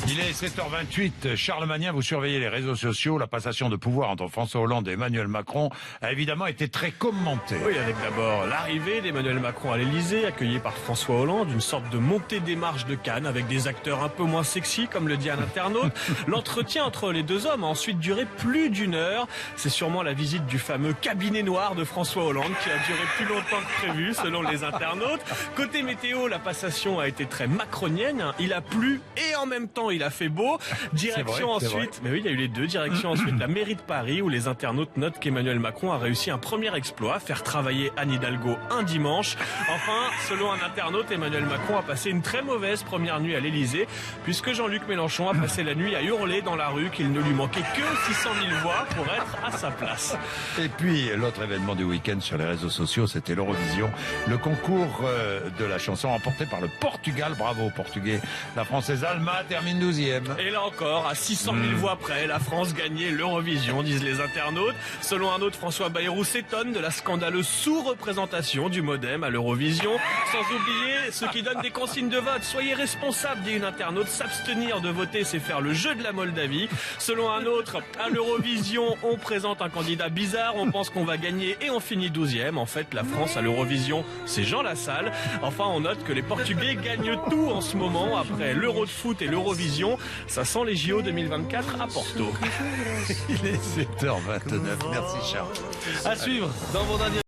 Il est 7h28. Charles Magnin, vous surveillez les réseaux sociaux. La passation de pouvoir entre François Hollande et Emmanuel Macron a évidemment été très commentée. Oui, avec d'abord l'arrivée d'Emmanuel Macron à l'Elysée, accueilli par François Hollande, une sorte de montée des marches de Cannes avec des acteurs un peu moins sexy, comme le dit un internaute. L'entretien entre les deux hommes a ensuite duré plus d'une heure. C'est sûrement la visite du fameux cabinet noir de François Hollande qui a duré plus longtemps que prévu, selon les internautes. Côté météo, la passation a été très macronienne. Il a plu et en même temps il a fait beau. Direction ensuite, mais oui, il y a eu les deux. Direction ensuite la mairie de Paris où les internautes notent qu'Emmanuel Macron a réussi un premier exploit, faire travailler Anne Hidalgo un dimanche. Enfin, selon un internaute, Emmanuel Macron a passé une très mauvaise première nuit à l'Elysée puisque Jean-Luc Mélenchon a passé la nuit à hurler dans la rue qu'il ne lui manquait que 600 000 voix pour être à sa place. Et puis, l'autre événement du week-end sur les réseaux sociaux, c'était l'Eurovision. Le concours de la chanson remporté par le Portugal. Bravo, Portugais. La Française Alma termine 12e. Et là encore, à 600 000 voix près, la France gagnait l'Eurovision, disent les internautes. Selon un autre, François Bayrou s'étonne de la scandaleuse sous-représentation du MoDem à l'Eurovision. Sans oublier ceux qui donnent des consignes de vote. Soyez responsables, dit une internaute. S'abstenir de voter, c'est faire le jeu de la Moldavie. Selon un autre, à l'Eurovision, on présente un candidat bizarre, on pense qu'on va gagner et on finit 12e. En fait, la France à l'Eurovision, c'est Jean Lassalle. Enfin, on note que les Portugais gagnent tout en ce moment. Après l'Euro de foot et l'Eurovision, ça sent les JO 2024 à Porto. Il est 7h29. Merci, Charles. À suivre dans vos derniers